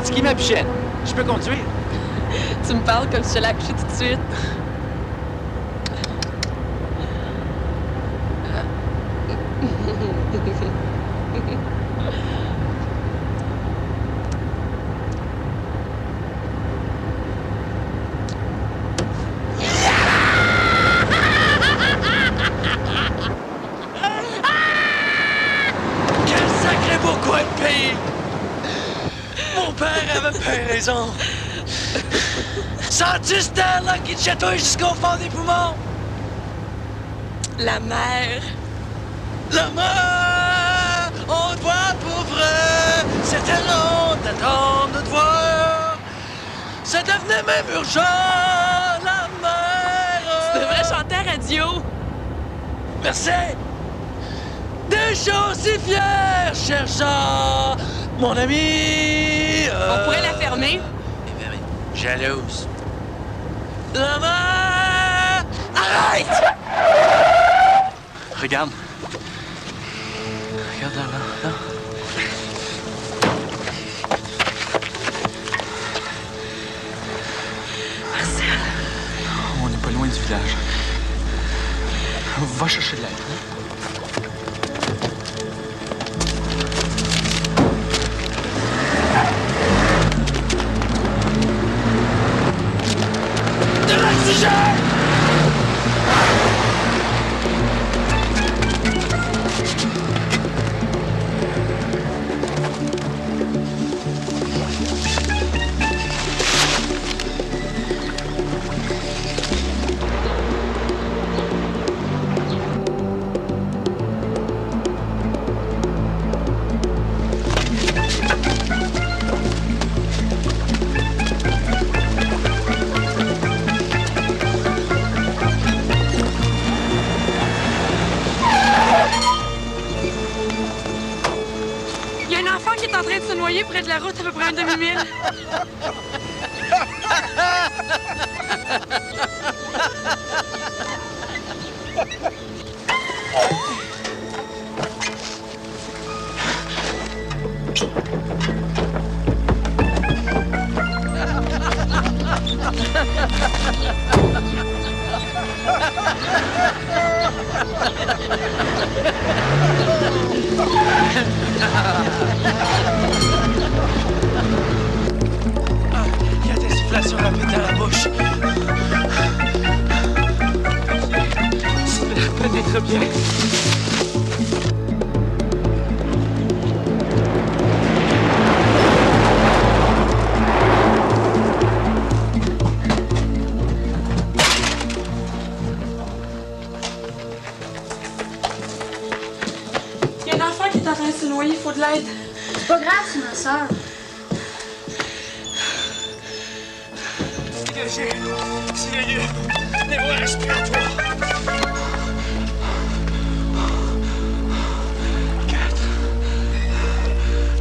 fatigué, ma bichette. Je peux conduire? Tu me parles comme si j'allais accoucher tout de suite. Quel sacré beau coin de pays! Mon père avait bien raison. Sens-tu cette air-là qui te chatouille jusqu'au fond des poumons? La mer. La mer! On te voit pour vrai! C'était long d'attendre de te voir! Ça devenait même urgent! La mer! Tu devrais chanter à radio. Merci! Des choses si fières, cher Jean! Mon ami! On pourrait la fermer. Jalouse. La mer! Arrête! Regarde. Regarde là. Marcel. On n'est pas loin du village. Va chercher de l'aide. De l'oxygène! Il y a un enfant qui est en train de se noyer près de la route à peu près un demi-mille. Il y a des soufflations rapides dans la bouche. Ça peut être bien. Il y a un enfant qui est en train de se noyer, il faut de l'aide. C'est pas grave, c'est ma soeur. Dégagez! Sérieux! Les voies respiratoires! 4.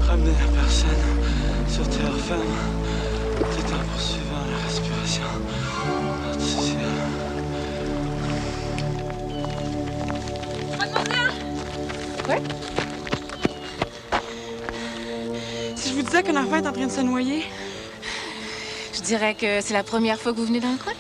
Ramenez la personne sur terre ferme, tout en poursuivant la respiration artificielle. Ouais? Si je vous disais qu'un enfant est en train de se noyer, Je dirais que c'est la première fois que vous venez dans le coin.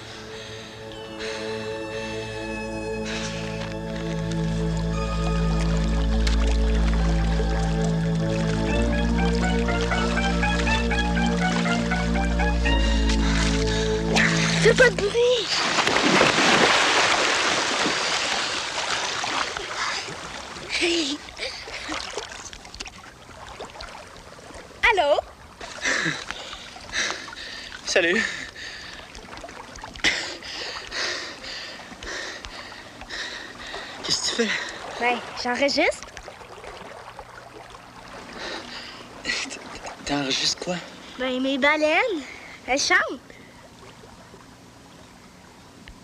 Fais pas de bruit! Hey. Allô? Salut! Qu'est-ce que tu fais? Ben, j'enregistre. T'enregistres quoi? Ben, mes baleines, elles chantent.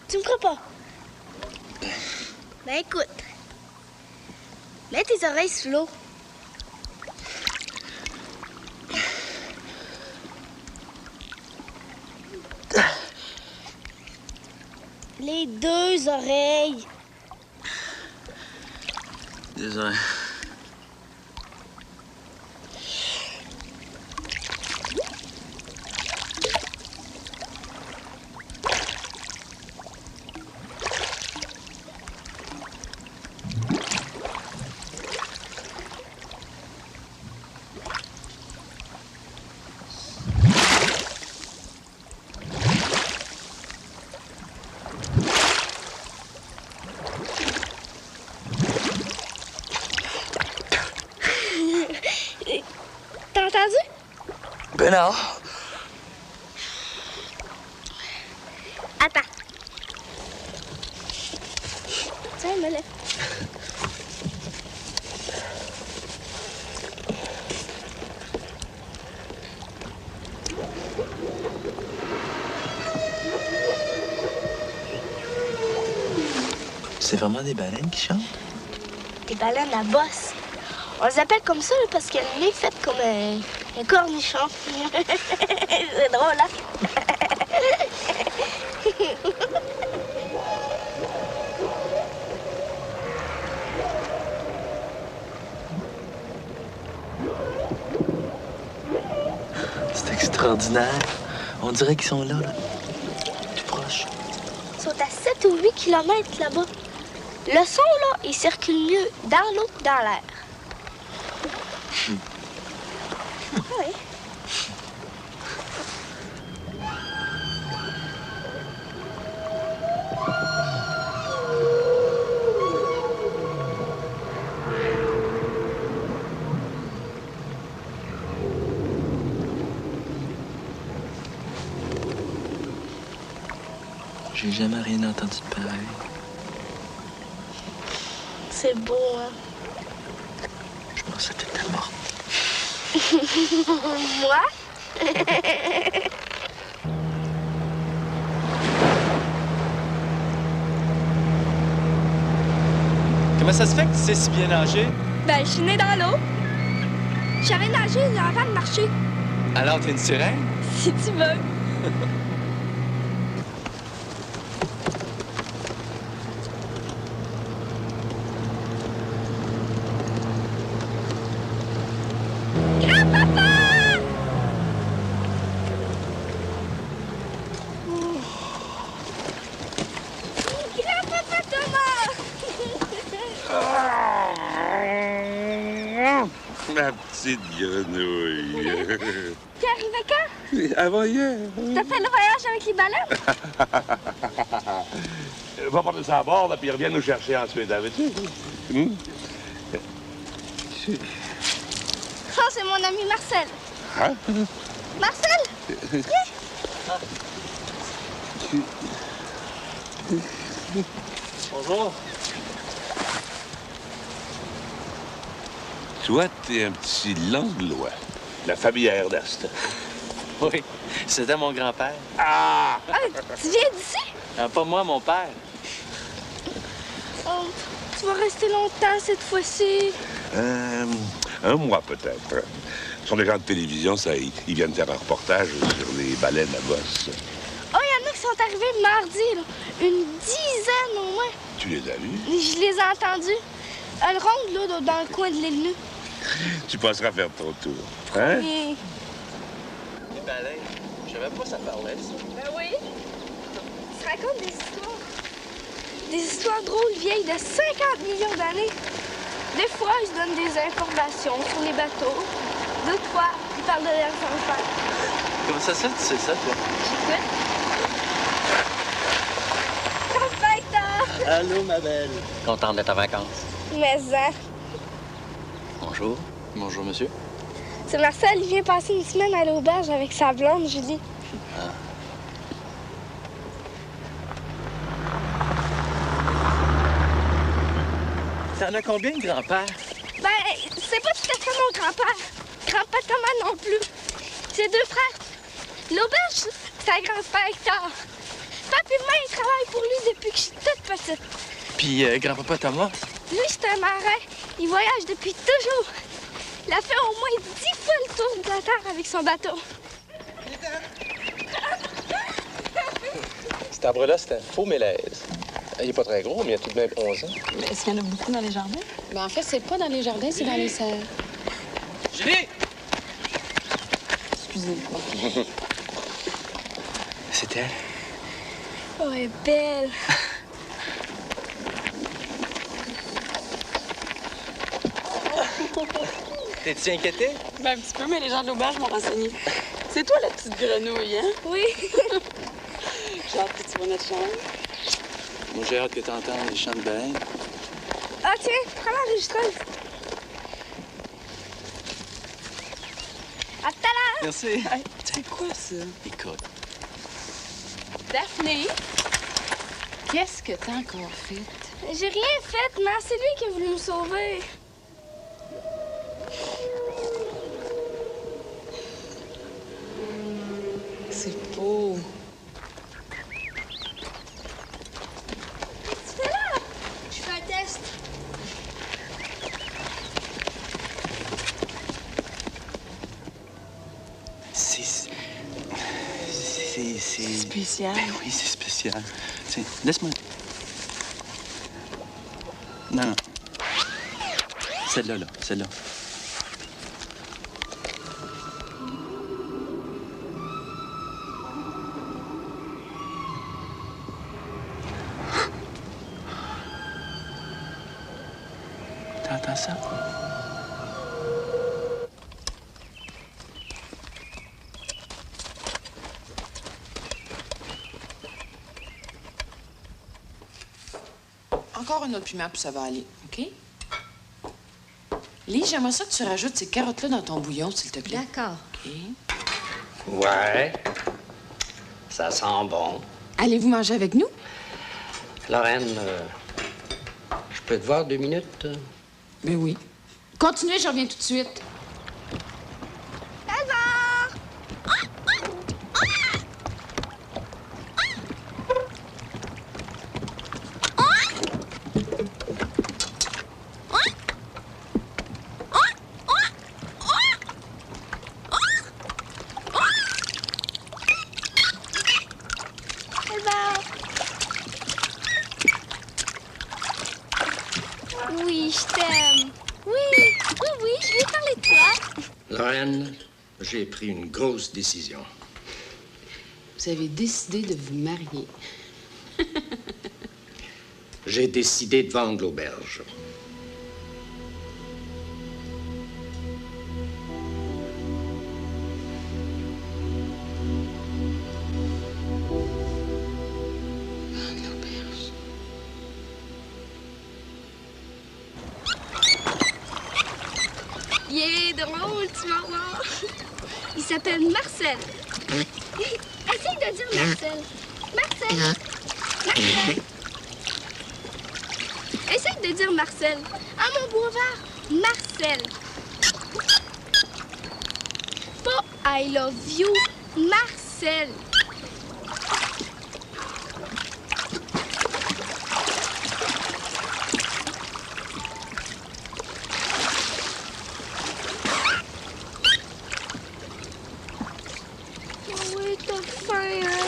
Tu me crois pas? Ben, écoute. Mets tes oreilles sous l'eau. Les deux oreilles. Désolé. Ben non. Attends. Tiens, me lève. C'est vraiment des baleines qui chantent? Des baleines à bosse. On les appelle comme ça là, parce qu'elle est faite comme un cornichon. C'est drôle, hein? C'est extraordinaire. On dirait qu'ils sont là, tout proche. Ils sont à 7 ou 8 kilomètres là-bas. Le son, là, il circule mieux dans l'eau que dans l'air. Oui. J'ai jamais rien entendu de pareil. C'est beau, hein? Je pensais que t'étais morte. Moi? Comment ça se fait que tu sais si bien nager? Ben, je suis née dans l'eau. Je savais nager avant de marcher, Alors, t'es une sirène? si tu veux. Ma petite grenouille. T'es arrivé quand? Avant hier. T'as fait le voyage avec les baleines? Va porter ça à bord, là, puis il revient nous chercher ensuite, avais-tu? Ça, c'est mon ami Marcel. Hein? Marcel! Bonjour. Toi, t'es un petit Langlois. La famille Ernest. Oui, c'était mon grand-père. Ah! Ah, tu viens d'ici? Pas moi, mon père. Oh, tu vas rester longtemps cette fois-ci. Un mois peut-être. Ce sont des gens de télévision, ça, ils viennent faire un reportage sur les baleines à bosse. Oh, il y en a qui sont arrivés mardi, là. Une dizaine au moins. Tu les as vus? Je les ai entendus. Elles ronde, là, dans le coin de l'île nue. Tu passeras faire ton tour. Hein? Et... Les baleines, je savais pas ça parlait, ça. Ben oui. Ils se racontent des histoires. Des histoires drôles vieilles de 50 millions d'années. Des fois, ils se donnent des informations sur les bateaux. D'autres fois, ils parlent de leurs enfants. Comment ça se fait que tu sais ça, toi? J'écoute. Compétent! Allô, ma belle. Contente d'être en vacances. Mais ça, Bonjour. Bonjour, monsieur. c'est Marcel, il vient passer une semaine à l'auberge avec sa blonde, Julie. T'en as combien de grands-pères? Ben, c'est pas tout à fait mon grand-père. Grand-père Thomas non plus. C'est deux frères. L'auberge, c'est un grand-père Hector. Papa et maman, ils travaillent pour lui depuis que je suis toute petite. Puis grand-papa Thomas? Lui, c'est un marin. Il voyage depuis toujours. Il a fait au moins 10 fois le tour de la Terre avec son bateau. Cet arbre-là, c'est un faux mélèze. Il est pas très gros, mais il a tout de même 11 ans. Mais est-ce qu'il y en a beaucoup dans les jardins? Ben, en fait, c'est pas dans les jardins, c'est dans les serres. Julie! Excusez-moi. C'est elle. Oh, elle est belle. T'es-tu inquiété? Ben, un petit peu, mais les gens de l'auberge m'ont renseigné. C'est toi la petite grenouille, hein? Oui. J'ai hâte que tu vois notre chambre. Moi, j'ai hâte que t'entendes les chants de baleines. Ah, tiens, prends l'enregistreuse. À tout à l'heure. Merci. Hey, c'est quoi ça? Écoute. Daphné, qu'est-ce que t'as encore fait? J'ai rien fait, mais c'est lui qui a voulu me sauver. C'est beau. Qu'est-ce que tu fais là? Je fais un test. C'est spécial. Ben oui, c'est spécial. Tiens, laisse-moi. Non. Celle-là, là. Celle-là. T'entends ça? Encore un autre piment, puis ça va aller, OK? Lise, j'aimerais ça que tu rajoutes ces carottes-là dans ton bouillon, s'il te plaît. D'accord. OK. Ouais. Ça sent bon. Allez-vous manger avec nous? Lorraine, je peux te voir 2 minutes? Ben oui. Continuez, je reviens tout de suite. Oui, je t'aime. Oui, je vais parler de toi. Lorraine, j'ai pris une grosse décision. Vous avez décidé de vous marier. J'ai décidé de vendre l'auberge. Il est drôle, tu vas voir. Il s'appelle Marcel. Essaye de dire Marcel. Marcel. Marcel. Essaye de dire Marcel. Ah, mon boulevard. Marcel. Pas I love you. Marcel. Oui, t'as faim, hein?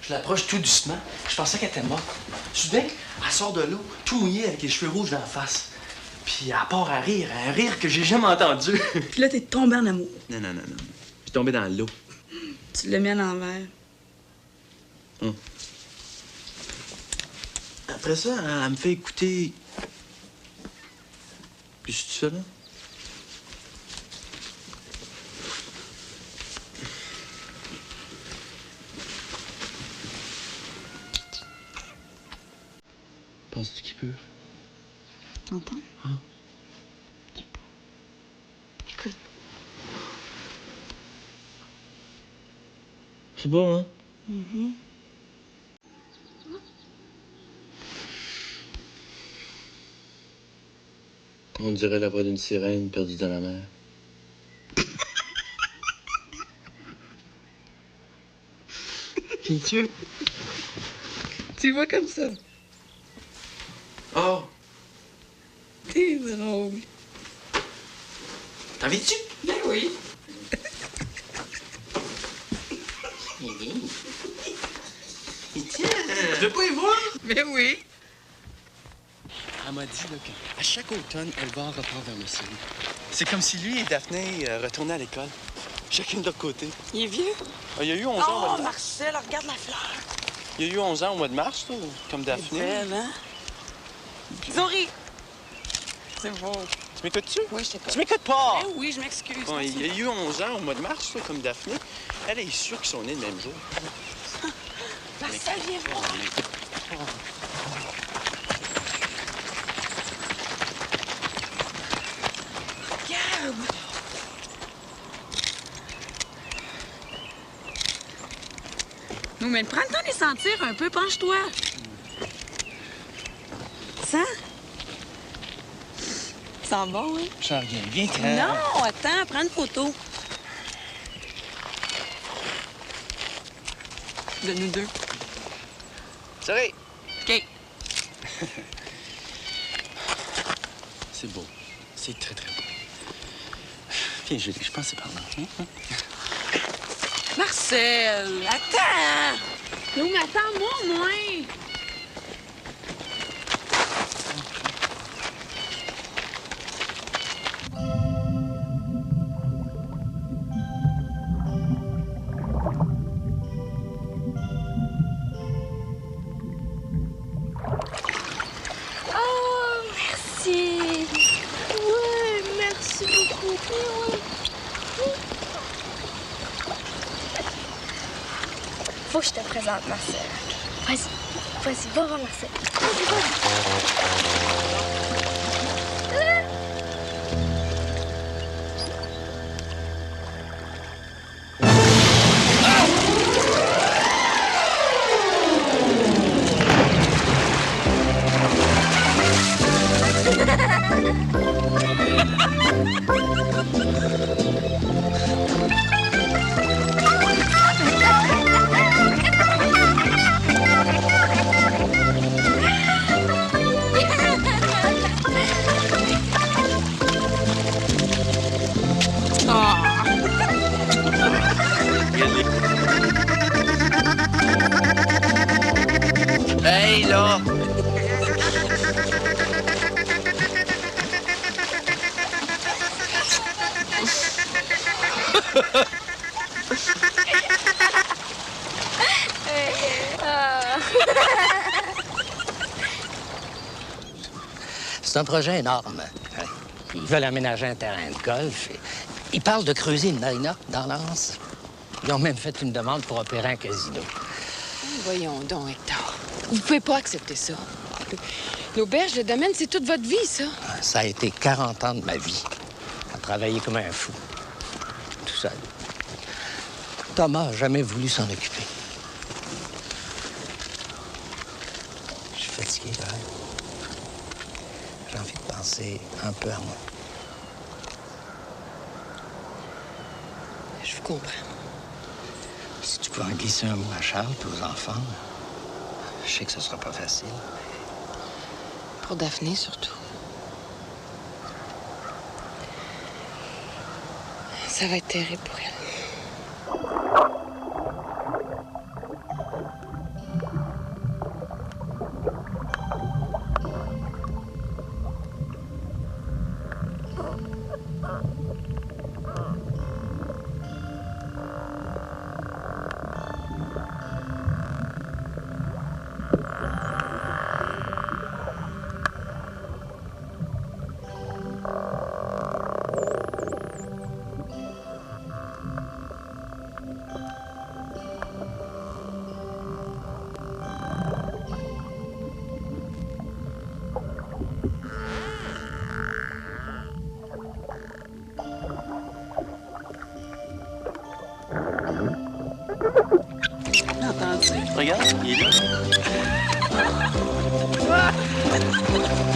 Je l'approche tout doucement. Je pensais qu'elle était morte. Soudain, elle sort de l'eau, tout mouillée avec les cheveux rouges dans la face. Puis elle part à rire, un rire que j'ai jamais entendu. Puis là, t'es tombé en amour. Non. Je suis tombé dans l'eau. Tu l'as mis à l'envers. Après ça, elle me fait écouter. Puis c'est ça, là? Penses-tu qu'il peut? T'entends? Hein? Écoute. C'est bon, hein? Mm-hmm. On dirait la voix d'une sirène perdue dans la mer. Viens-tu? Tu vois comme ça. Oh! T'es drôle. T'en viens-tu? Ben oui. Tu veux pas y voir? Ben oui. Elle m'a dit qu'à chaque automne, elle va en repart vers le sud. C'est comme si lui et Daphné retournaient à l'école. Chacune de leur côté. Il est vieux. Il y a eu 11 ans au mois Oh, de mars. Marcel, regarde la fleur. Il y a eu 11 ans au mois de mars, toi, comme Daphné. Belle, hein? Zori. C'est beau. Tu m'écoutes-tu? Oui, je t'écoute. Tu m'écoutes pas! Ben oui, je m'excuse. Bon, il y a eu 11 ans au mois de mars, toi, comme Daphné. Elle est sûre qu'ils sont nés le même jour. Marcel, viens voir. Merde! Non, mais prends le temps de les sentir un peu, penche-toi. Ça? Ça sent bon, hein? J'en reviens. Viens, Non, attends, prends une photo. De nous deux. Sorry. OK. C'est beau. C'est très, très beau. Viens, Julie, je pense que c'est par là. Hein? Marcel, attends! Non, mais attends-moi au moins. Oh, merci. Ouais, merci beaucoup. Ouais. Faut que je te présente Marcel. Vas-y, va voir Marcel. Vas-y. Hey, là! C'est un projet énorme. Ils veulent aménager un terrain de golf. Ils parlent de creuser une marina dans l'Anse. Ils ont même fait une demande pour opérer un casino. Voyons donc, Hector. Vous pouvez pas accepter ça. L'auberge, le domaine, c'est toute votre vie, ça. Ça a été 40 ans de ma vie à travailler comme un fou, tout seul. Thomas n'a jamais voulu s'en occuper. Je suis fatigué, là. J'ai envie de penser un peu à moi. Je vous comprends. Si tu peux en glisser un mot à Charles et aux enfants, je sais que ce sera pas facile. Pour Daphné, surtout. Ça va être terrible pour elle. Regarde, il est là.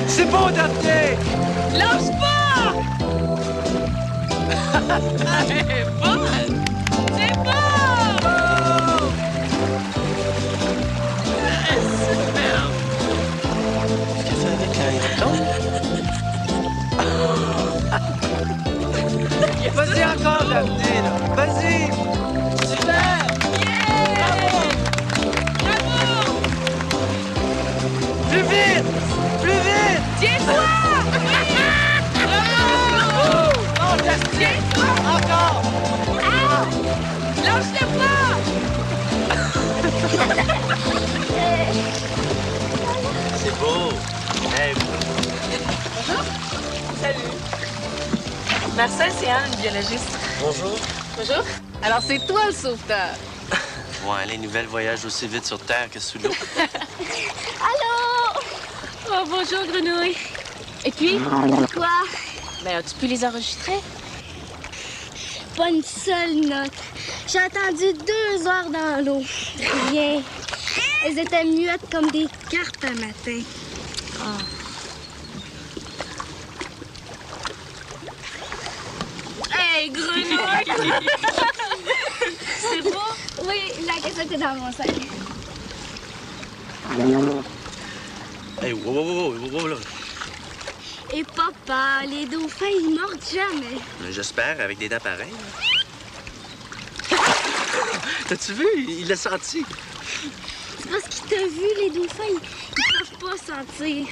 C'est bon, Daphné! Lâche pas! C'est bon! C'est bon! Super! Qu'est-ce qu'elle fait avec quand il retombe? Vas-y encore, Daphné, là. Vas-y! Super! Plus vite! Plus vite! Tiens-toi! Non, tiens-toi! Encore! Lâche-le pas! C'est beau! Hey. Salut. Marcel, c'est Anne, une biologiste. Bonjour. Bonjour. Alors, c'est toi le sauveteur. Ouais, les nouvelles voyagent aussi vite sur Terre que sous l'eau. Allô? Oh, bonjour, Grenouille. Et puis, Quoi? Ben, as-tu pu les enregistrer? Pas une seule note. J'ai attendu 2 heures dans l'eau. Rien. Elles étaient muettes comme des cartes un matin. Ah. Hey, grenouille! C'est beau? Oui, la cassette est dans mon sac. Hey, wow, là. Et papa, les dauphins, ils mordent jamais. J'espère, avec des dents pareilles. T'as-tu vu? Il l'a senti. C'est parce qu'il t'a vu, les dauphins, ils peuvent pas sentir.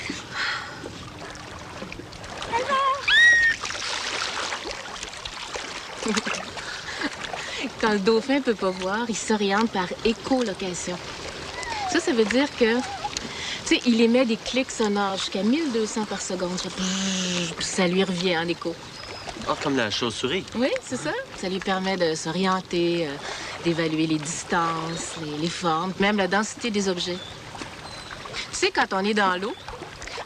Quand le dauphin peut pas voir, il s'oriente par écholocation. Ça veut dire que, tu sais, il émet des clics sonores jusqu'à 1200 par seconde. Puis ça lui revient en écho. Ah, comme la chauve-souris. Oui, c'est ça. Ça lui permet de s'orienter, d'évaluer les distances, les formes, même la densité des objets. Tu sais, quand on est dans l'eau,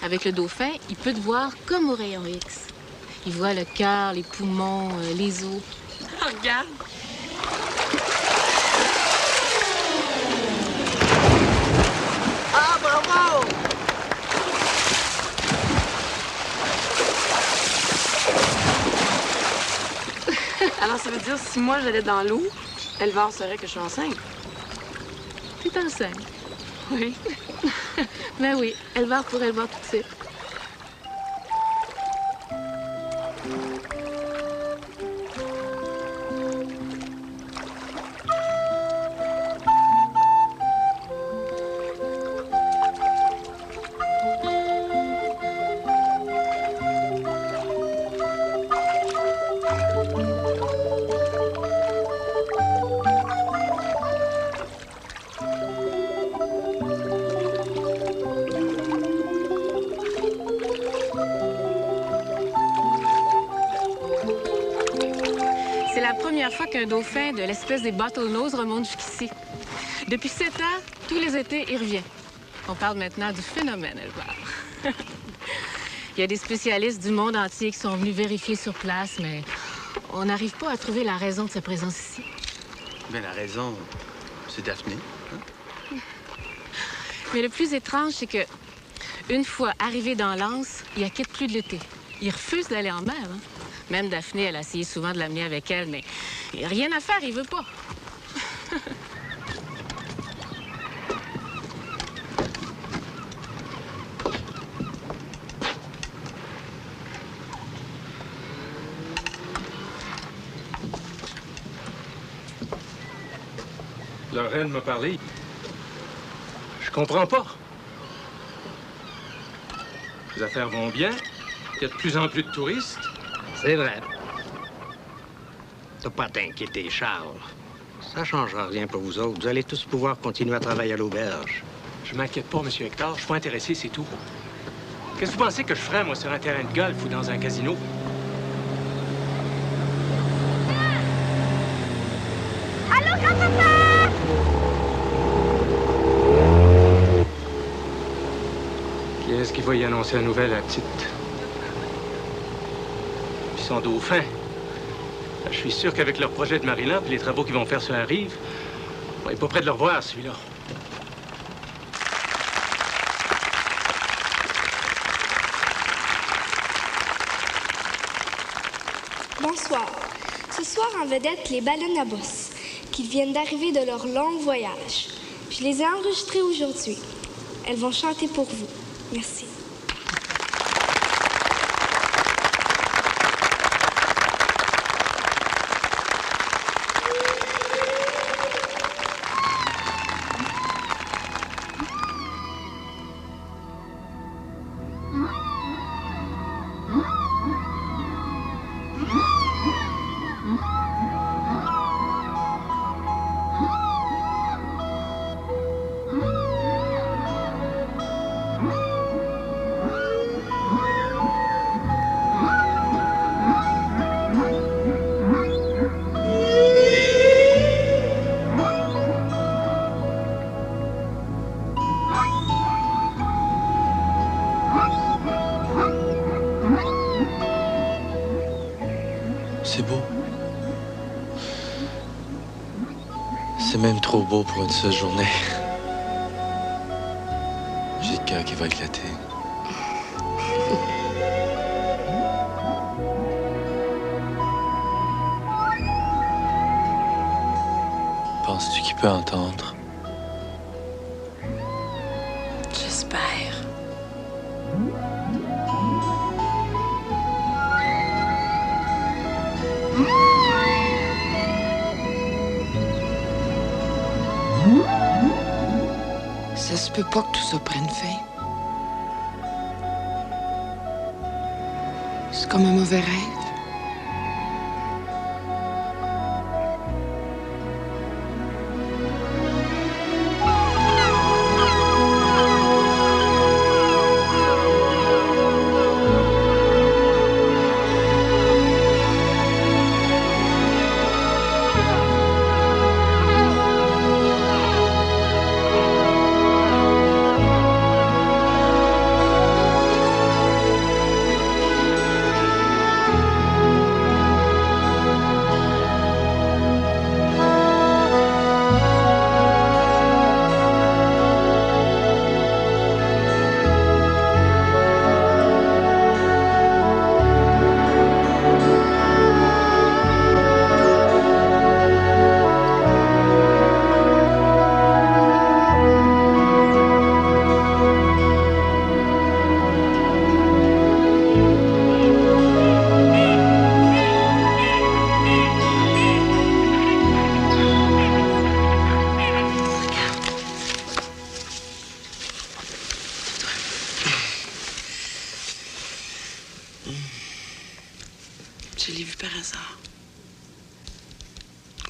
avec le dauphin, il peut te voir comme au rayon X. Il voit le cœur, les poumons, les os. Oh, regarde. Ah, bravo! Alors, ça veut dire, si moi, j'allais dans l'eau, Elvar saurait que je suis enceinte. T'es enceinte? Oui. Ben oui, Elvar pourrait le voir tout de suite. C'est la première fois qu'un dauphin de l'espèce des bottlenose remonte jusqu'ici. Depuis 7 ans, tous les étés, il revient. On parle maintenant du phénomène Elvar. Il y a des spécialistes du monde entier qui sont venus vérifier sur place, mais on n'arrive pas à trouver la raison de sa présence ici. Bien, la raison, c'est Daphné. Mais le plus étrange, c'est que une fois arrivé dans l'anse, il ne quitte plus de l'été. Il refuse d'aller en mer. Hein? Même Daphné, elle a essayé souvent de l'amener avec elle, mais il n'y a rien à faire, il veut pas. La reine m'a parlé. Je comprends pas. Les affaires vont bien. Il y a de plus en plus de touristes. C'est vrai. T'as pas à t'inquiéter, Charles. Ça changera rien pour vous autres. Vous allez tous pouvoir continuer à travailler à l'auberge. Je m'inquiète pas, Monsieur Hector. Je suis pas intéressé, c'est tout. Qu'est-ce que vous pensez que je ferais, moi, sur un terrain de golf ou dans un casino? Allô, grand-papa! Qui est-ce qui va y annoncer la nouvelle, la petite? Puis son dauphin. Je suis sûr qu'avec leur projet de Maryland et les travaux qu'ils vont faire sur la rive, on n'est pas près de le revoir, celui-là. Bonsoir. Ce soir, en vedette, les baleines à bosse, qui viennent d'arriver de leur long voyage. Je les ai enregistrées aujourd'hui. Elles vont chanter pour vous. Merci. C'est même trop beau pour une seule journée. J'ai le cœur qui va éclater. Penses-tu qu'il peut entendre? J'espère. Ça se peut pas que tout ça prenne fin. C'est comme un mauvais rêve. Je l'ai vu par hasard.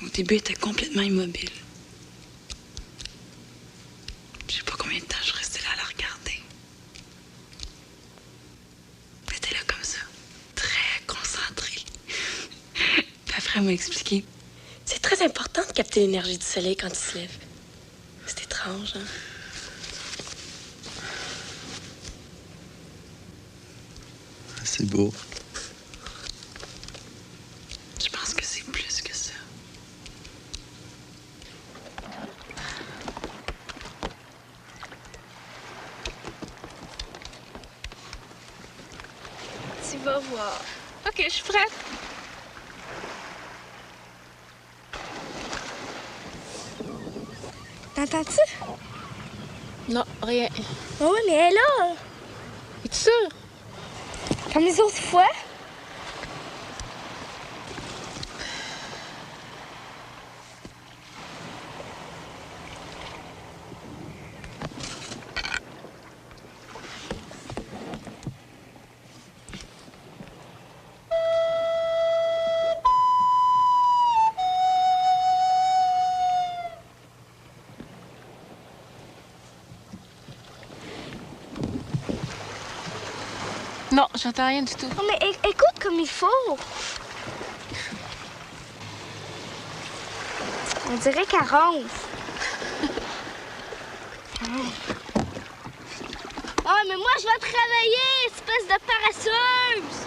Au début, elle était complètement immobile. Je sais pas combien de temps je restais là à la regarder. Elle était là comme ça, très concentrée. Puis après, elle m'a expliqué. C'est très important de capter l'énergie du soleil quand il se lève. C'est étrange, hein? C'est beau. Je pense que c'est plus que ça. Tu vas voir. OK, je suis prête. T'entends-tu? Non, rien. Oh oui, mais elle est là. Es-tu sûre? Comme les autres fois. Non, j'entends rien du tout. Oh, mais écoute comme il faut. On dirait qu'elle ronfle. Ah, mais moi, je vais travailler, espèce de paresseuse!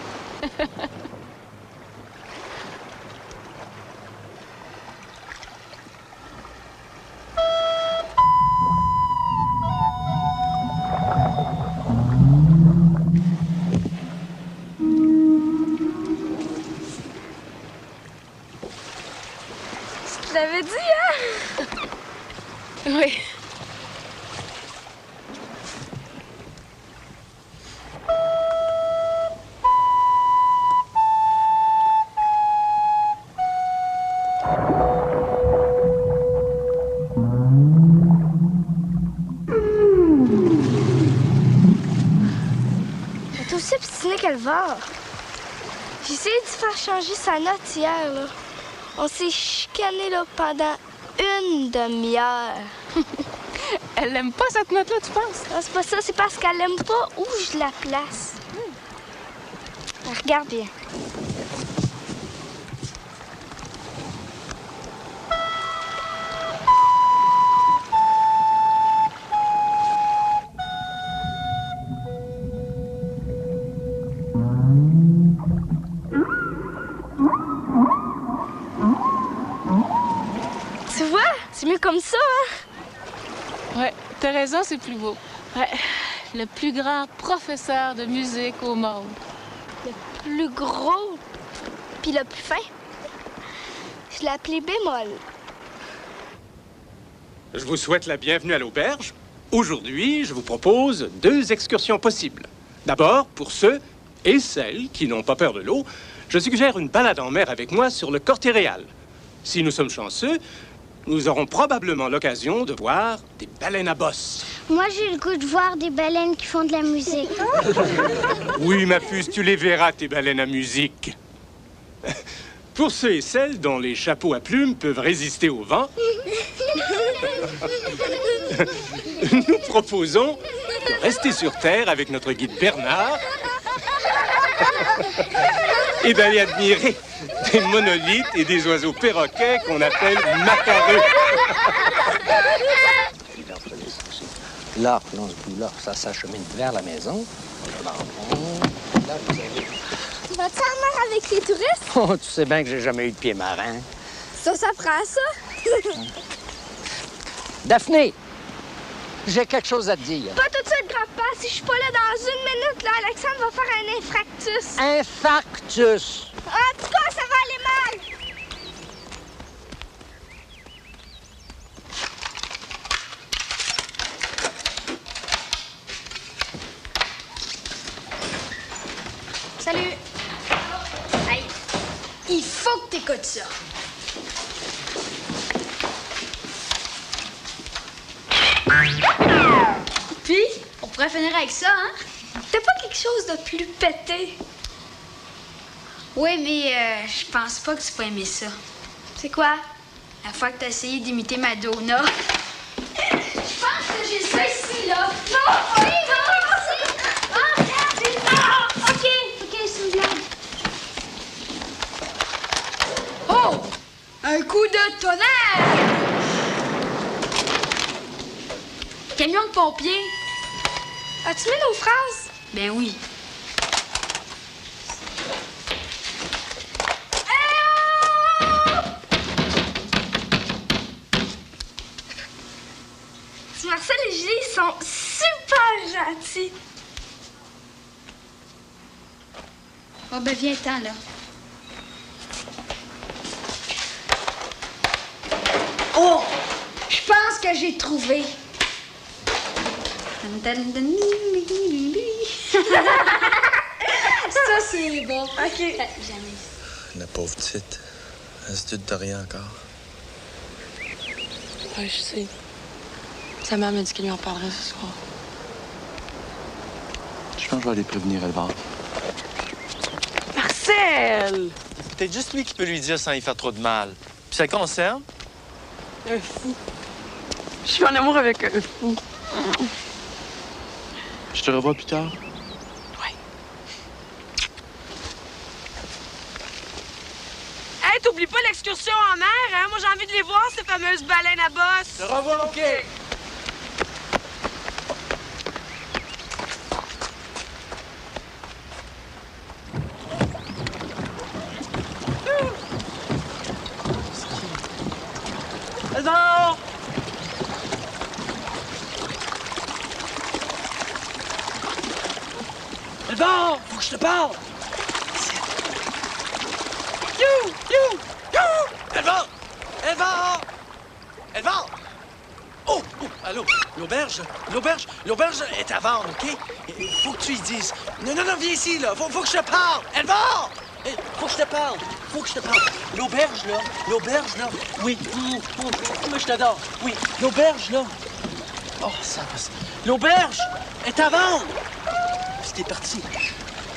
Je l'avais dit, hein? Oui. Elle est aussi obstinée qu'elle va. J'ai essayé de faire changer sa note hier, là. On s'est chicané, là, pendant une demi-heure. Elle aime pas cette note-là, tu penses? Non, c'est pas ça, c'est parce qu'elle aime pas où je la place. Regarde bien. Tu Tu vois, c'est mieux comme ça, hein? Ouais, t'as raison, c'est plus beau. Ouais, le plus grand professeur de musique au monde. Le plus gros, puis le plus fin. Je l'ai appelé bémol. Je vous souhaite la bienvenue à l'auberge. Aujourd'hui, je vous propose 2 excursions possibles. D'abord, pour ceux et celles qui n'ont pas peur de l'eau, je suggère une balade en mer avec moi sur le Corté-Réal. Si nous sommes chanceux, nous aurons probablement l'occasion de voir des baleines à bosse. Moi, j'ai le goût de voir des baleines qui font de la musique. Oui, ma puce, tu les verras, tes baleines à musique. Pour ceux et celles dont les chapeaux à plumes peuvent résister au vent, nous proposons de rester sur Terre avec notre guide Bernard et d'aller admirer des monolithes et des oiseaux perroquets qu'on appelle macareux. Là, on se bout là, ça s'achemine vers la maison. Là, vous avez... Tu vas-tu en mer avec les touristes? Oh, tu sais bien que j'ai jamais eu de pied marin. Ça prend ça? Daphné, j'ai quelque chose à te dire. Pas tout de suite, grand-père. Si je suis pas là dans 1 minute, là, Alexandre va faire un infractus. Infarctus. En tout cas, ça va aller mal. Salut. Hey, il faut que t'écoutes ça. Puis, on pourrait finir avec ça, hein? T'as pas quelque chose de plus pété? Oui, mais je pense pas que tu vas aimer ça. C'est quoi? La fois que t'as essayé d'imiter Madonna. Je pense que j'ai ça ici, là. Non! Oui, non! Ah, regarde! Ah! OK, c'est une blague. Oh! Un coup de tonnerre! Camion de pompier. As-tu mis nos phrases? Ben oui. Marcel et Julie sont super gentils. Oh, ben viens-t'en, là. Oh! Je pense que j'ai trouvé. Ça, c'est bon. OK. Jamais. La pauvre petite. Elle se doute de rien encore. Ouais, je sais. Sa mère m'a dit qu'elle lui en parlerait ce soir. Je pense que je vais aller prévenir Elvar. Marcel! C'est peut-être juste lui qui peut lui dire sans y faire trop de mal. Puis ça le concerne? Un fou. Je suis en amour avec un fou. Je te revois plus tard. Ouais. Hey, t'oublies pas l'excursion en mer, hein? Moi, j'ai envie de les voir, ces fameuses baleines à bosse. Te revois, OK. Elvar! Elvar! Faut que je te parle! You! Elvar! Elvar! Elvar! Oh! Allô? L'auberge est à vendre, OK? Il faut que tu y dises. Non, viens ici, là. Faut que je te parle! Elvar! Faut que je te parle. L'auberge, là. Oui. Moi, je t'adore. Oui. L'auberge, là. Oh, ça va. L'auberge est à vendre! Puis t'es parti.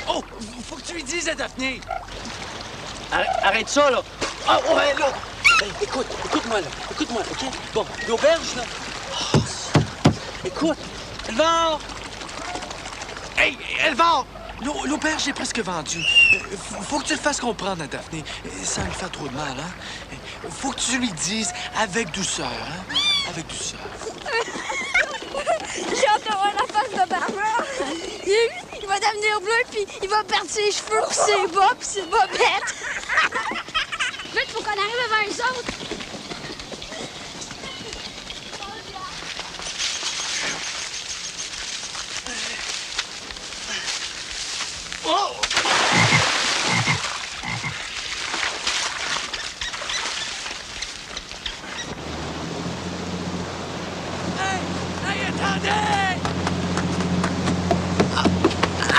Oh! Faut que tu lui dises à Daphné. Arrête ça, là. Oh, ouais, là. Hey, écoute-moi, là. Écoute-moi, OK? Bon, l'auberge, là. Oh, écoute, Elvar! Hey, Elvar! L'auberge est presque vendue. Faut que tu le fasses comprendre à Daphné, sans lui faire trop de mal, hein? Faut que tu lui dises avec douceur, hein? Avec douceur. J'ai hâte de voir la face de Bernard. Il va devenir bleu, puis il va perdre ses cheveux, puis ses bas, puis ses bobettes. Vite, faut qu'on arrive avant les autres. Attendez!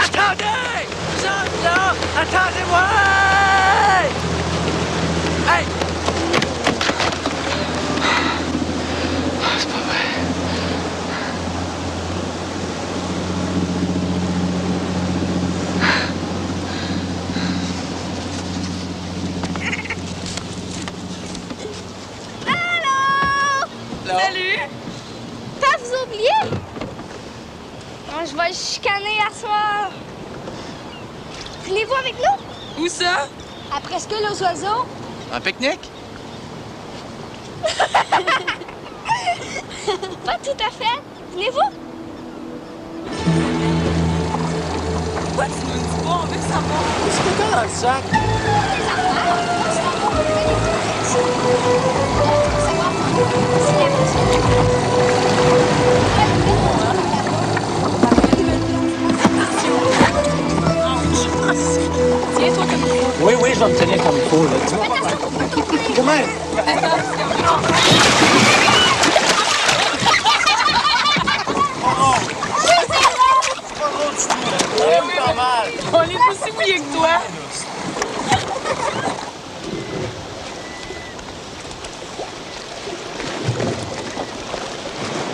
Attendez! Vous autres, là! Attendez-moi! Hey! C'est pas vrai. Allô? Salut! T'as vous oublié? Je vais le chicaner à soir. Venez-vous avec nous? Où ça? À Presque aux oiseaux. Un pique-nique? Pas tout à fait. Venez-vous? Pourquoi tu nous dis pas? On veut savoir. C'est quoi dans le sac? Tiens-toi comme il faut. Oui, je vais me tenir comme il faut, là. Tu vois? Comment? On est pas si mouillés que toi.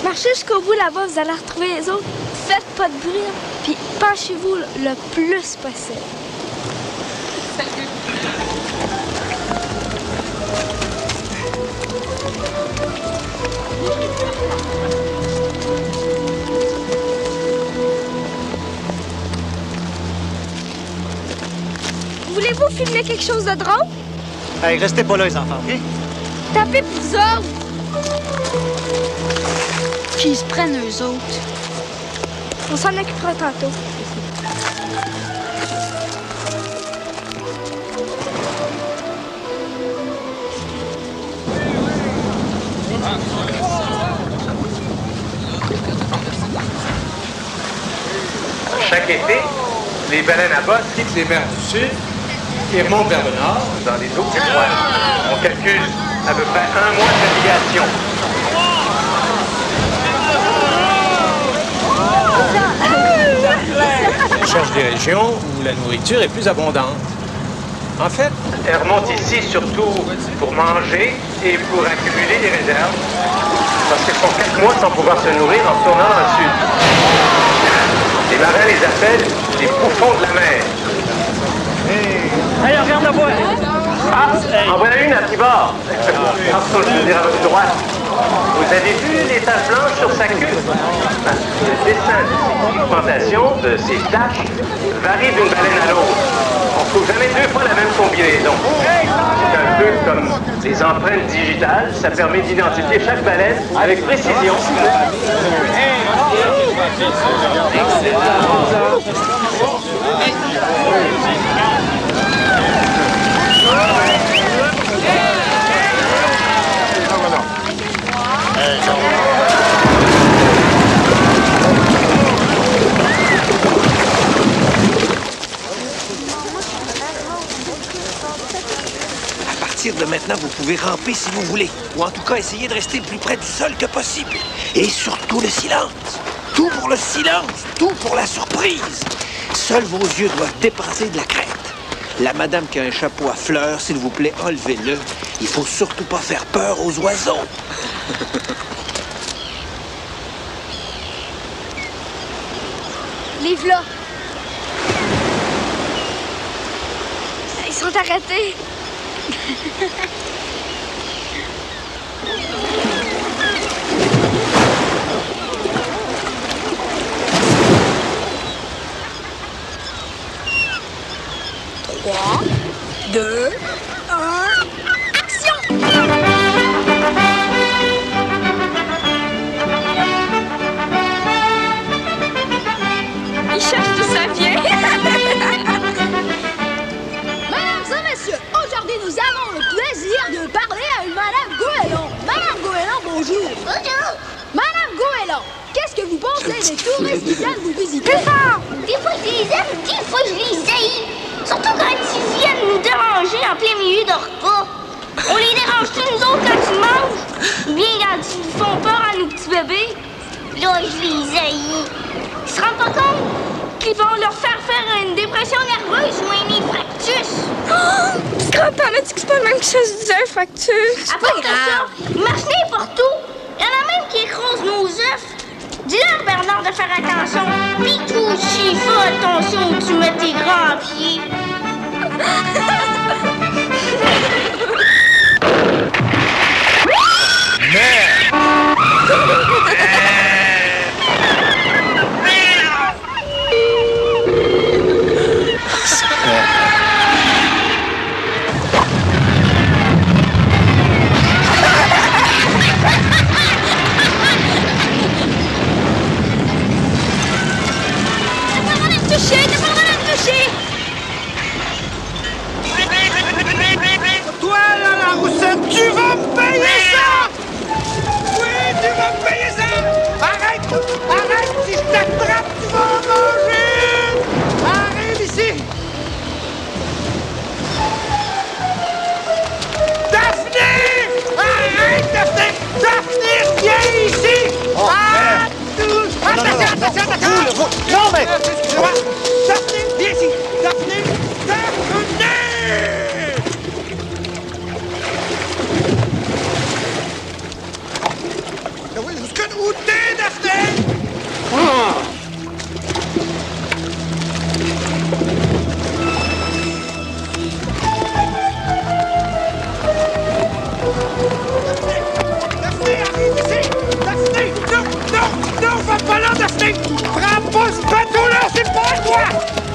Marchez jusqu'au bout là-bas, vous allez retrouver les autres. Faites pas de bruit, hein. Puis penchez-vous le plus possible. Salut. Voulez-vous filmer quelque chose de drôle? Hey, restez pas là, les enfants, OK? Tapez pour vous autres. Qu'ils se prennent eux autres. On s'en occupera tantôt. Chaque été, les baleines à bosse quittent les mers du Sud et remontent vers le nord, dans les eaux plus froides. On calcule à peu près 1 mois de navigation. On cherche des régions où la nourriture est plus abondante. En fait, elles remontent ici surtout pour manger et pour accumuler des réserves. Parce qu'elles font 4 mois sans pouvoir se nourrir en retournant dans le sud. Les marins les appellent les bouffons de la mer. Hey, regarde la boîte! En voilà une à tribord. Dire à votre droite. Vous avez vu les taches blanches sur sa queue? Le dessin de pigmentation de ces taches varie d'une baleine à l'autre. On ne trouve jamais 2 fois la même combinaison. C'est un peu comme les empreintes digitales. Ça permet d'identifier chaque baleine avec précision. À partir de maintenant, vous pouvez ramper si vous voulez. Ou en tout cas, essayer de rester le plus près du sol que possible. Et surtout le silence. Tout pour le silence. Tout pour la surprise. Seuls vos yeux doivent dépasser de la crête. La madame qui a un chapeau à fleurs, s'il vous plaît, enlevez-le. Il faut surtout pas faire peur aux oiseaux. Les v'là. Ils sont arrêtés. Trois, deux, un, action! Il cherche d'où ça vient. Mesdames et messieurs, aujourd'hui nous avons le plaisir de parler à une Madame Goéland. Madame Goéland, bonjour. Bonjour. Madame Goéland, qu'est-ce que vous pensez des touristes qui viennent vous visiter? Des fois je les aime, des fois je les haïs. Surtout quand ils viennent nous déranger en plein milieu de repas. On les dérange tous nous autres quand ils mangent? Ou bien quand ils font peur à nos petits bébés? là, je les haïs. Ils se rendent pas compte qu'ils vont leur faire une dépression nerveuse ou un infarctus. Oh! Grand-père m'a dit que c'est pas le même que ça se disait, un factus. À part de ça, ils marchent n'importe où. Il y en a même qui écrasent nos œufs. Dis-leur, Bernard, de faire attention. Pis toi aussi, fais attention où tu mets tes grands pieds. Toi, là, la roussette, tu vas me payer ça! Oui, tu vas me payer ça! Arrête! Arrête! Si je t'attrape, tu vas en manger! Arrête ici! Daphné! Arrête, Daphné! Daphné, viens ici! Attention! Non, mais... Excusez-moi! Daphné, viens ici! Daphné! Daphné! Où t'es, Daphné? Daphné, arrive ici! Daphné! Non, non, non, va pas là, Daphné! Prends pas ce bateau-là, c'est pas à toi!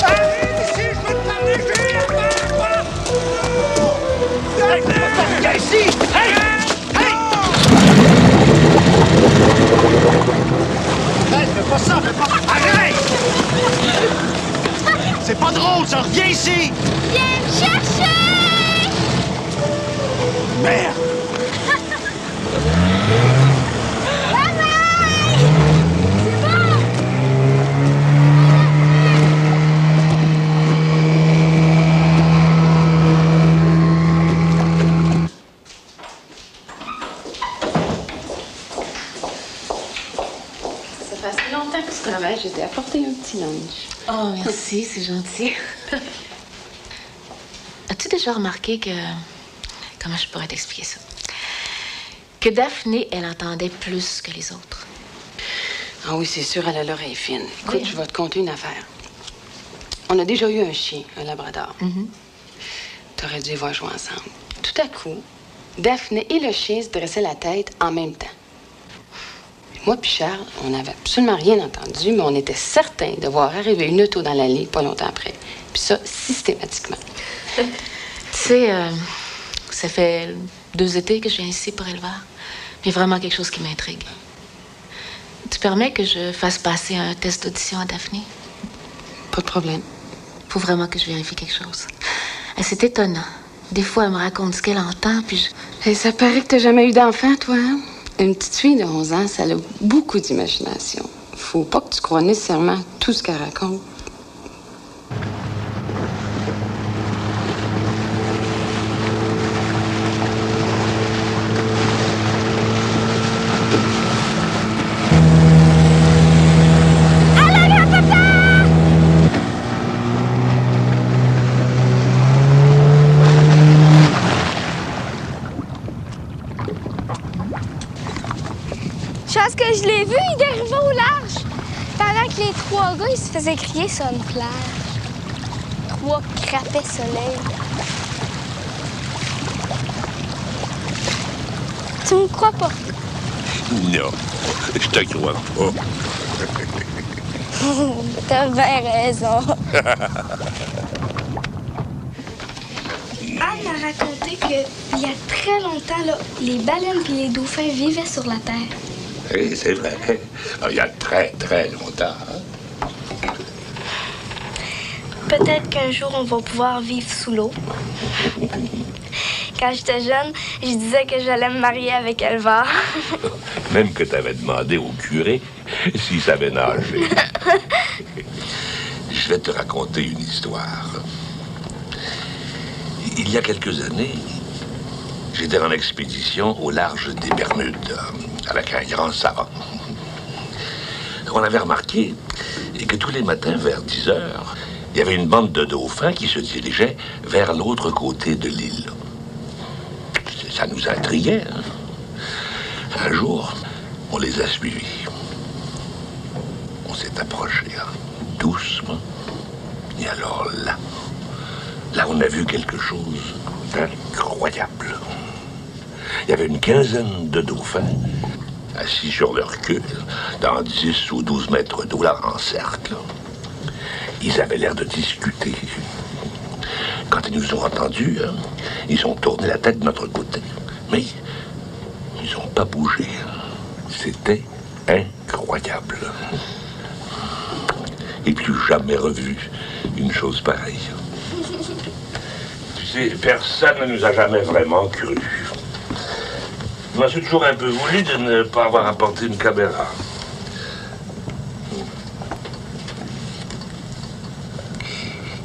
Arrive ici, je veux te parler, j'ai la main à toi! Daphné! Viens ici! Hey! Hey, fais pas ça, fais pas... Arrête! C'est pas drôle, ça! Viens ici! Viens me chercher! Merde! Ça fait longtemps que tu travailles, je t'ai apporté un petit lunch. Oh, merci, c'est gentil. As-tu déjà remarqué que... Comment je pourrais t'expliquer ça? Que Daphné, elle entendait plus que les autres. Ah oui, c'est sûr, elle a l'oreille fine. Écoute, je vais te conter une affaire. On a déjà eu un chien, un labrador. T'aurais dû les voir jouer ensemble. Tout à coup, Daphné et le chien se dressaient la tête en même temps. Moi puis Charles, on n'avait absolument rien entendu, mais on était certains de voir arriver une auto dans l'allée pas longtemps après. Puis ça, systématiquement. Tu sais, ça fait 2 étés que je viens ici pour éleveur. Il y a vraiment quelque chose qui m'intrigue. Tu permets que je fasse passer un test d'audition à Daphné? Pas de problème. Faut vraiment que je vérifie quelque chose. C'est étonnant. Des fois, elle me raconte ce qu'elle entend, puis je... Et ça paraît que t'as jamais eu d'enfant, toi, hein? Une petite fille de 11 ans, ça a beaucoup d'imagination. Faut pas que tu crois nécessairement tout ce qu'elle raconte. Je pense que je l'ai vu, il est arrivé au large. Pendant que les 3 gars, ils se faisaient crier sur une plage. 3 crapets soleil. Tu me crois pas? Non, je te crois pas. T'as bien raison. Anne m'a raconté qu'il y a très longtemps, là, les baleines et les dauphins vivaient sur la Terre. Oui, c'est vrai. Il y a très, très longtemps. Hein? Peut-être qu'un jour, on va pouvoir vivre sous l'eau. Quand j'étais jeune, je disais que j'allais me marier avec Elva. Même que tu avais demandé au curé s'il savait nager. Je vais te raconter une histoire. Il y a quelques années, j'étais en expédition au large des Bermudes, avec un grand savant. qu'on avait remarqué que tous les matins, vers 10 heures, il y avait une bande de dauphins qui se dirigeait vers l'autre côté de l'île. Ça nous intriguait. Hein? Un jour, on les a suivis. On s'est approché, hein, doucement. Et alors là, on a vu quelque chose d'incroyable. Il y avait une quinzaine de dauphins assis sur leur queue, dans 10 ou 12 mètres d'eau, là, en cercle. Ils avaient l'air de discuter. Quand ils nous ont entendus, hein, ils ont tourné la tête de notre côté. Mais ils n'ont pas bougé. C'était incroyable. Et plus jamais revu une chose pareille. Tu sais, personne ne nous a jamais vraiment cru. Je m'en suis toujours un peu voulu de ne pas avoir apporté une caméra.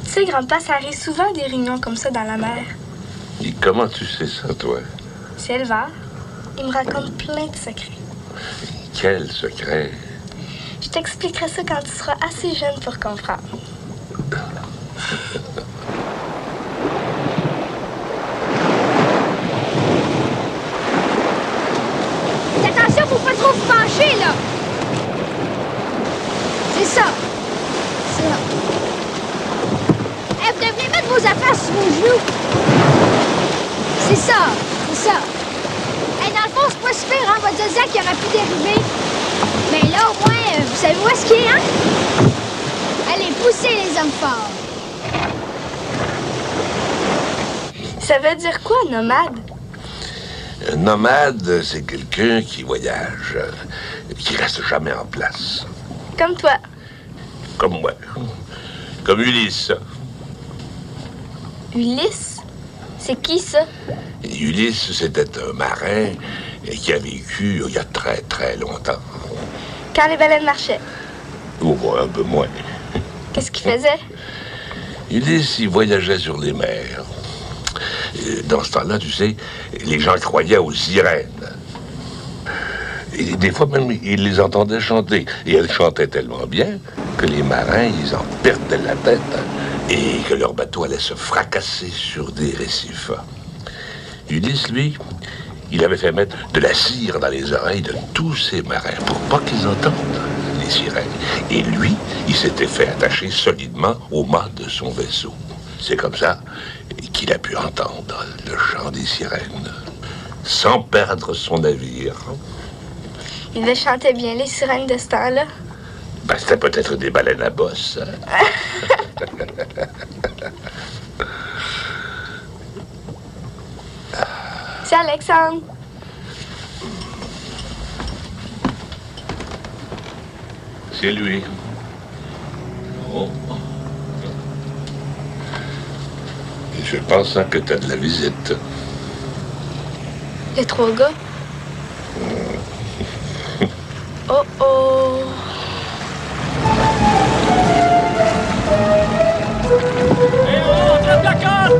Tu sais, grand-père, ça arrive souvent des réunions comme ça dans la mer. Et comment tu sais ça, toi? C'est Elvar. Il me raconte plein de secrets. Quel secret? Je t'expliquerai ça quand tu seras assez jeune pour comprendre. Attention, faut pas trop vous pencher, là! C'est ça! C'est ça. Hey, vous devriez mettre vos affaires sur vos genoux! C'est ça! C'est ça! Hey, dans le fond, c'est pas super, hein? Votre Zodiac qui aurait pu dériver. Mais là, au moins, vous savez où est-ce qu'il est, hein? Allez, poussez les hommes forts! Ça veut dire quoi, nomade? Un nomade, c'est quelqu'un qui voyage, qui reste jamais en place. Comme toi. Comme moi. Comme Ulysse. Ulysse? C'est qui, ça? Et Ulysse, c'était un marin qui a vécu il y a très, très longtemps. Quand les baleines marchaient. Oh, bon, un peu moins. Qu'est-ce qu'il faisait? Ulysse, il voyageait sur les mers. Et dans ce temps-là, tu sais, les gens croyaient aux sirènes. Et des fois même, ils les entendaient chanter. Et elles chantaient tellement bien que les marins, ils en perdaient la tête. Et que leur bateau allait se fracasser sur des récifs. Ulysse, lui, il avait fait mettre de la cire dans les oreilles de tous ces marins pour pas qu'ils entendent les sirènes. Et lui, il s'était fait attacher solidement au mât de son vaisseau. C'est comme ça qu'il a pu entendre le chant des sirènes, sans perdre son navire. Il devait chanter bien les sirènes de ce temps-là. Ben, c'était peut-être des baleines à bosse. C'est Alexandre. C'est lui. Oh. Et je pense hein, que t'as de la visite. Les trois gars. Oh oh. Hé, on attrape la corde!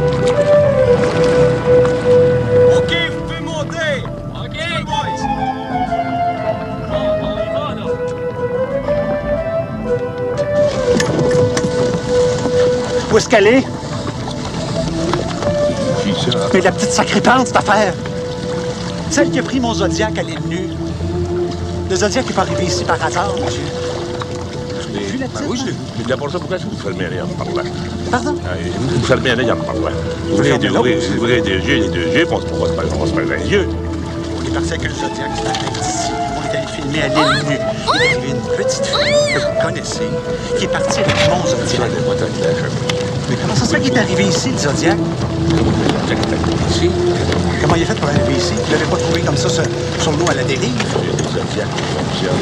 OK, vous pouvez monter! OK, boys! On y va, là. Où est-ce qu'elle est? Qui ça? Mais la petite sacripante, cette affaire! Celle qui a pris mon Zodiac à l'île nue. Le Zodiac n'est pas arrivé ici par hasard, monsieur. Oui, je l'ai vu. Mais d'abord, pourquoi est-ce que vous fermez les en parlant? Pardon? Vous fermez les en parlant. Ouvrez des yeux, on se met les yeux. On est parti avec le Zodiac, c'est la ici. On est allé filmer à l'île nue. Il y avait une petite fille que vous connaissez qui est partie avec mon Zodiac. Mais comment ça se fait qu'il est arrivé ici, le Zodiac? Le Zodiac est arrivé ici? Comment il a fait pour arriver ici? Vous ne l'avez pas trouvé comme ça sur l'eau à la dérive? Le Zodiac fonctionne.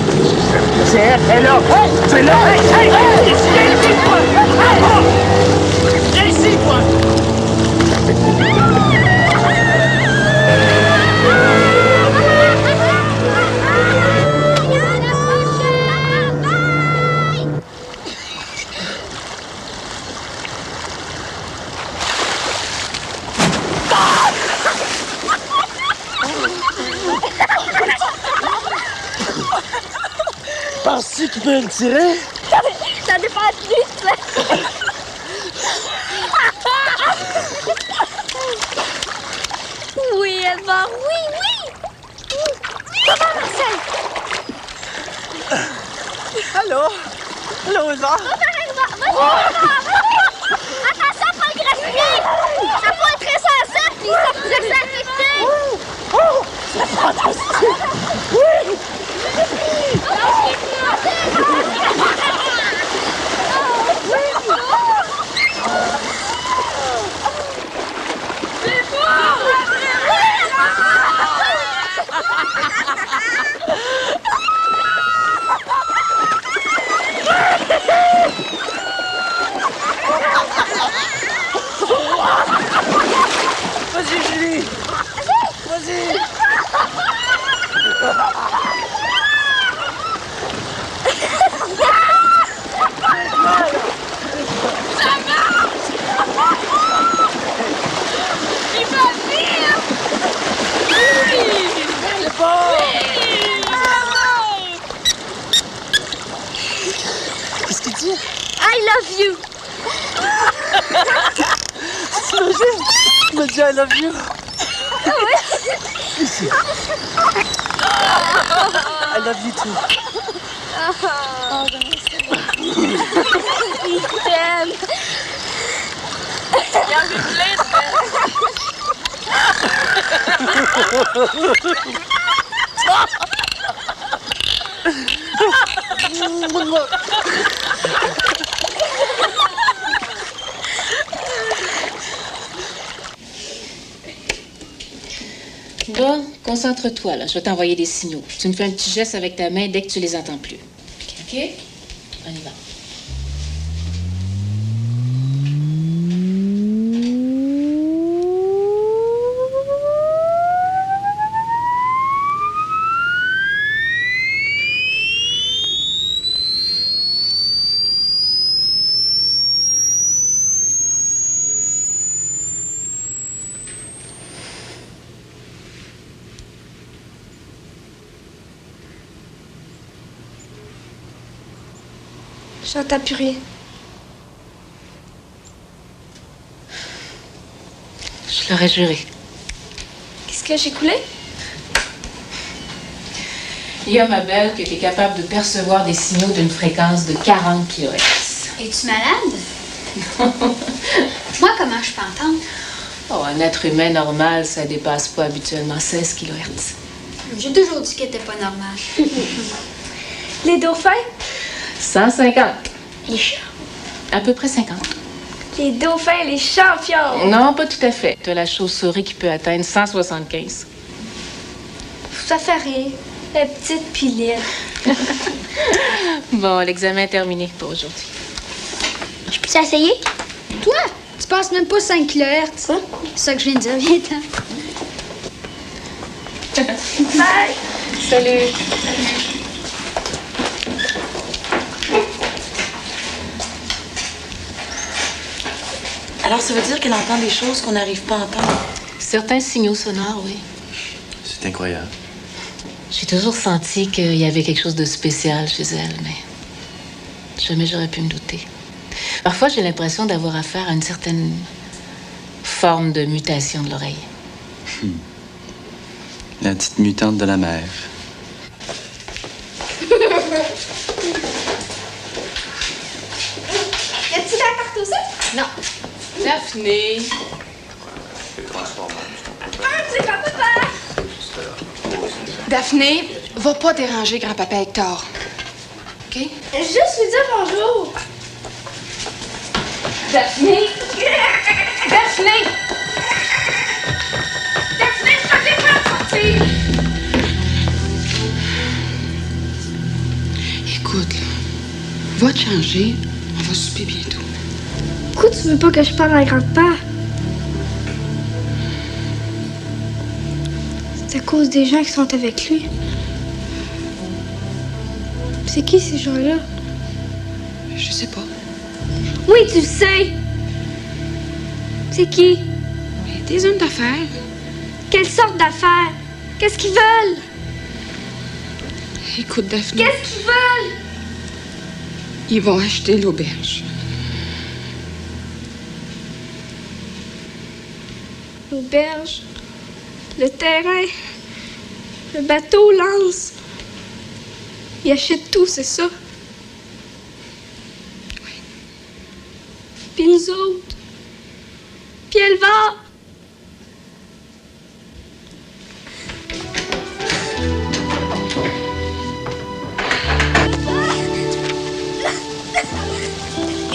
C'est elle, là! C'est là! Hey! Viens ici, toi! Viens ici, toi! Penses-tu qu'il peut me tirer? Ça dépend de lui, toi. Oui, Edmond, oui, oui! Papa, Marcel! Allô? Allô, Edmond? Attention, pas le graffiner! Ça peut être très sensible, puis ça pourrait s'infecter! Oh! C'est fantastique! Oui! Vas-y, Julie! Vas-y! Ça marche! Il va venir! Oui! C'est bon! Qu'est-ce qu'il dit? I love you! T'imagines? Il m'a dit I love you. Ah oui? Ici. I love you too. Il t'aime! Il a envie de Bon, concentre-toi, là. Je vais t'envoyer des signaux. Tu me fais un petit geste avec ta main dès que tu les entends plus. OK? On y va. J'entends plus rien. Je l'aurais juré. Qu'est-ce que j'ai coulé? Il y a ma belle qui était capable de percevoir des signaux d'une fréquence de 40 kHz. Es-tu malade? Moi, comment je peux entendre? Oh, un être humain normal, ça dépasse pas habituellement 16 kHz. J'ai toujours dit qu'elle était pas normale. Les dauphins? 150. Les chats? À peu près 50. Les dauphins, les champions! Non, pas tout à fait. Tu as la chauve-souris qui peut atteindre 175. Ça fait rire. La petite pilette. Bon, l'examen est terminé pour aujourd'hui. Je peux t'essayer? Toi, tu passes même pas 5 kHz. C'est ça que je viens de dire. Viens-t'en. Bye! Salut! Alors, ça veut dire qu'elle entend des choses qu'on n'arrive pas à entendre? Certains signaux sonores, oui. C'est incroyable. J'ai toujours senti qu'il y avait quelque chose de spécial chez elle, mais jamais j'aurais pu me douter. Parfois, j'ai l'impression d'avoir affaire à une certaine forme de mutation de l'oreille. La petite mutante de la mer. Y a-t-il la carte aussi? Non. Daphné. C'est pas papa! Daphné, va pas déranger grand-papa Hector. OK? Juste lui dire bonjour. Daphné! Daphné! Daphné, je t'en pas à sortir! Écoute, là, va te changer. On va souper bientôt. Pourquoi tu veux pas que je parle à grand-papa? C'est à cause des gens qui sont avec lui. C'est qui ces gens-là? Je sais pas. Oui, tu le sais! C'est qui? Des hommes d'affaires. Quelle sorte d'affaires? Qu'est-ce qu'ils veulent? Écoute, Daphné. Qu'est-ce qu'ils veulent? Ils vont acheter l'auberge. L'auberge, le terrain, le bateau, l'anse. Ils achètent tout, c'est ça? Oui. Puis nous autres. Puis elle va.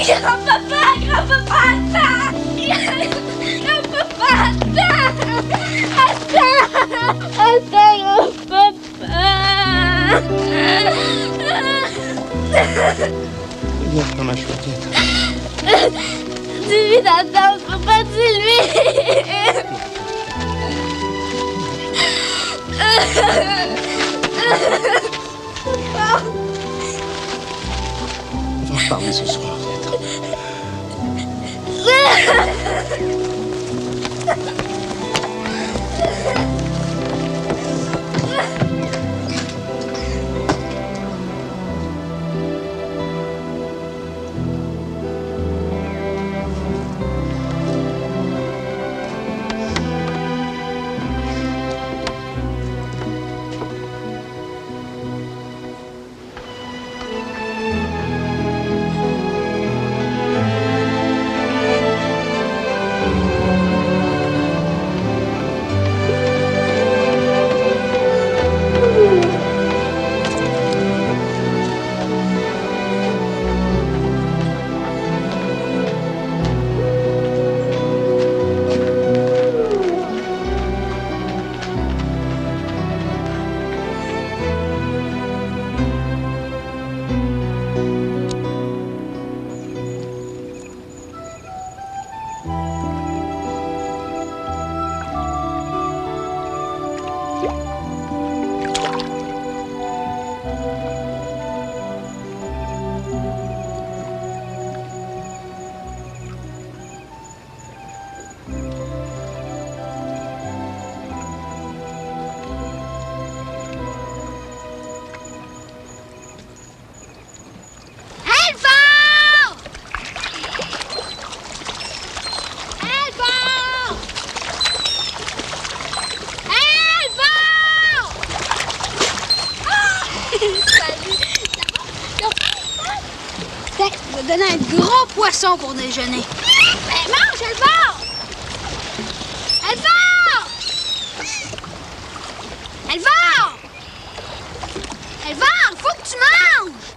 Grand-papa, grand-papa, attends! Grand-papa, attends! Attends, grand-papa! Viens, maman, je viens. Dis-lui d'attendre, papa, dis-lui! On va reparler ce soir, viens. Donner un gros poisson pour déjeuner. Mais mange, Elvar! Elvar! Elvar! Elvar, faut que tu manges!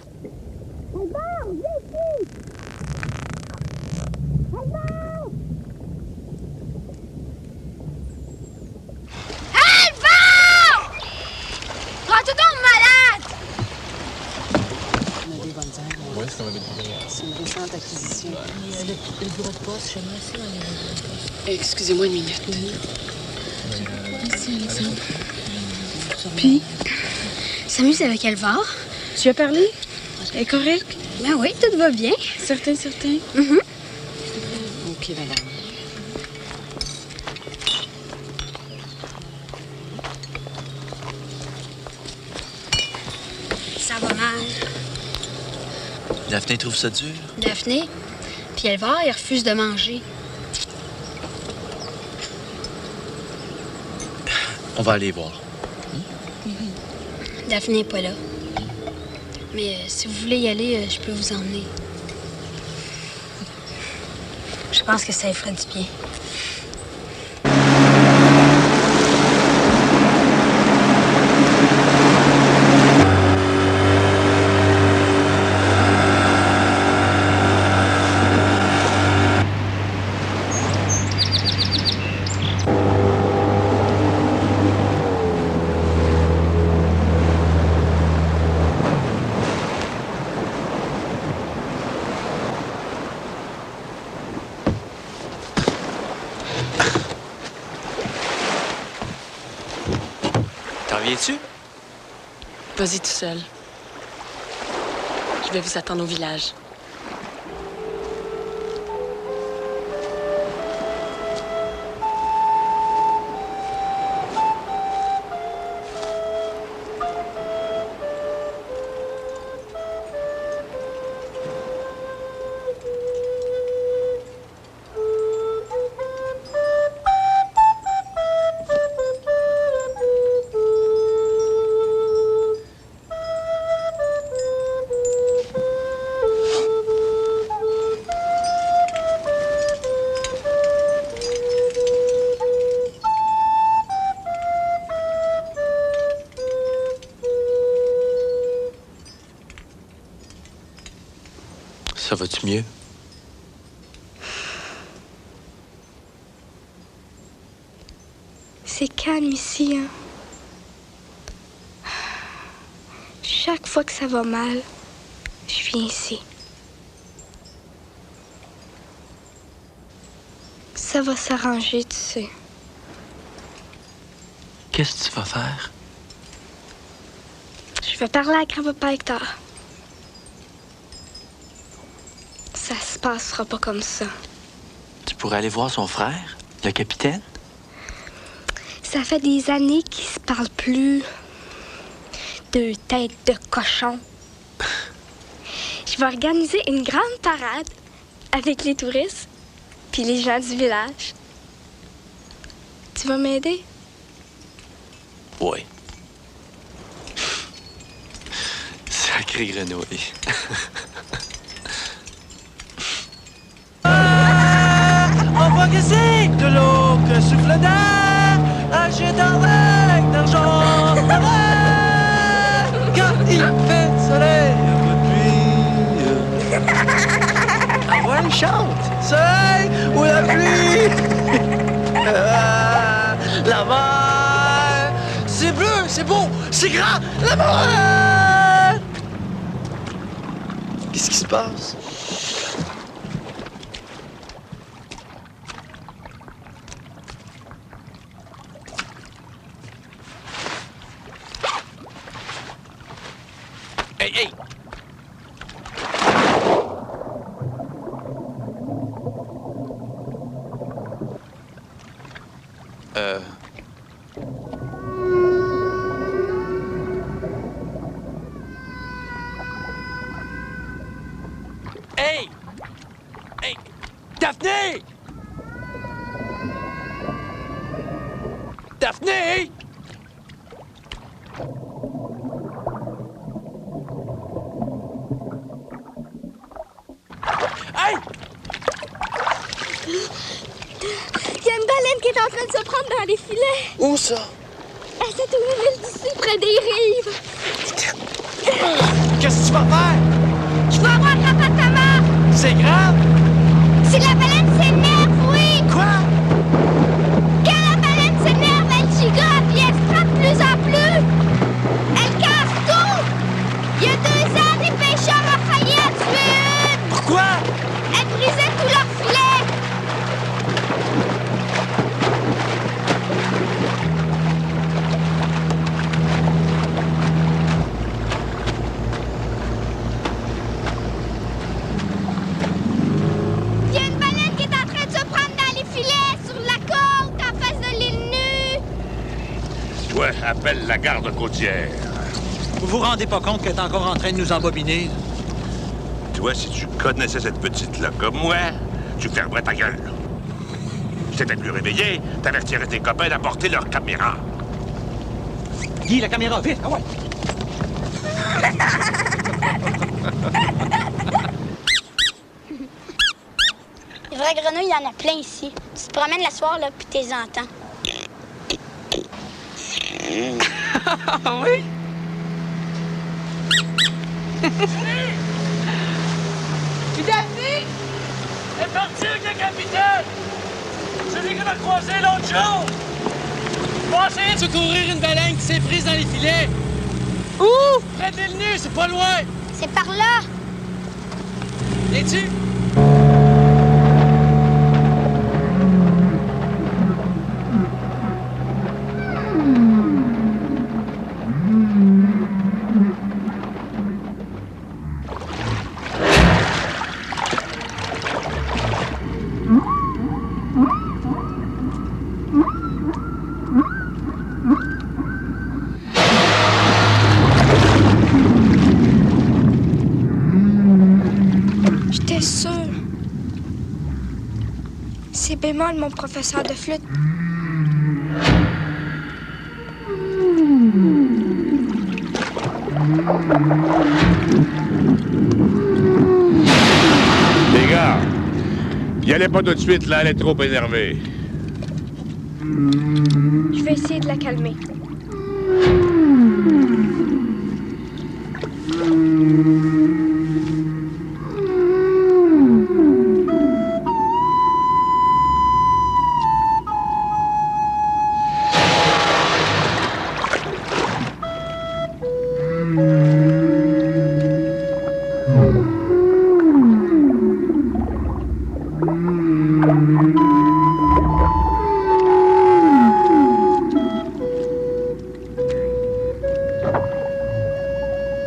Elvar, viens ici! Elvar! Elvar! Rends-toi donc malade! On a des bonnes heures. Oui, c'est comme un C'est une récente acquisition. Le bureau de poste, j'aimerais ça dans les bureaux de poste. Excusez-moi une minute. Merci, Alexandre. Puis, s'amuse avec Elvar. Tu as parlé? Elle est correcte? Ben oui, tout va bien. Certain, certain. OK, madame. Ça va mal. Daphné trouve ça dur? Daphné, puis Elvar, il refuse de manger. On va aller voir. Daphné n'est pas là. Mais si vous voulez y aller, je peux vous emmener. Je pense que ça lui ferait du bien. T'en viens-tu? Vas-y tout seul. Je vais vous attendre au village. Ça va-tu mieux? C'est calme ici, hein. Chaque fois que ça va mal, je viens ici. Ça va s'arranger, tu sais. Qu'est-ce que tu vas faire? Je vais parler à grand-papa Hector. Ça se passera pas comme ça. Tu pourrais aller voir son frère, le capitaine? Ça fait des années qu'ils se parlent plus. Deux têtes de cochon. Je vais organiser une grande parade avec les touristes puis les gens du village. Tu vas m'aider? Oui. Sacré grenouille. On voit que c'est de l'eau que souffle d'air, agite avec d'argent, quand il fait soleil de pluie. Ah ouais, il chante. Soleil ou la pluie. La mer, c'est bleu, c'est beau, c'est grand, la mer. Qu'est-ce qui se passe? Hey, hey! Hey! Hey! Daphné! Daphné! Hey! Il y a une baleine qui est en train de se prendre dans les filets. Où ça? À cette île d'ici, près des rives. Qu'est-ce que tu vas faire? Je vais avoir Rapatama. C'est grave? Si la baleine s'énerve, oui. Quoi? Quand la baleine s'énerve, elle gigote puis elle se frappe de plus en plus. Elle casse tout. Il y a 2 ans, des pêcheurs ont failli en tuer une. Pourquoi? Elle brisait tous leurs filets. Ouais, appelle la garde côtière. Vous vous rendez pas compte qu'elle est encore en train de nous embobiner? Toi, si tu connaissais cette petite-là comme moi, tu fermerais ta gueule. Si t'étais plus réveillé, t'avertirais tes copains d'apporter leur caméra. Guy, la caméra, vite! Ah ouais! Les vraies grenouilles, il y en a plein ici. Tu te promènes le soir, là, puis t'es entends. Ah oui? Daphné! Elle est partie avec le capitaine! C'est lui qu'on a croisé l'autre jour! On va essayer de secourir une baleine qui s'est prise dans les filets! Où? Près de l'île nue, c'est pas loin! C'est par là! Viens-tu? J'étais sûre. C'est bémol, mon professeur de flûte. Les gars, y allez pas tout de suite, là, elle est trop énervée. Je vais essayer de la calmer.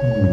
Thank you.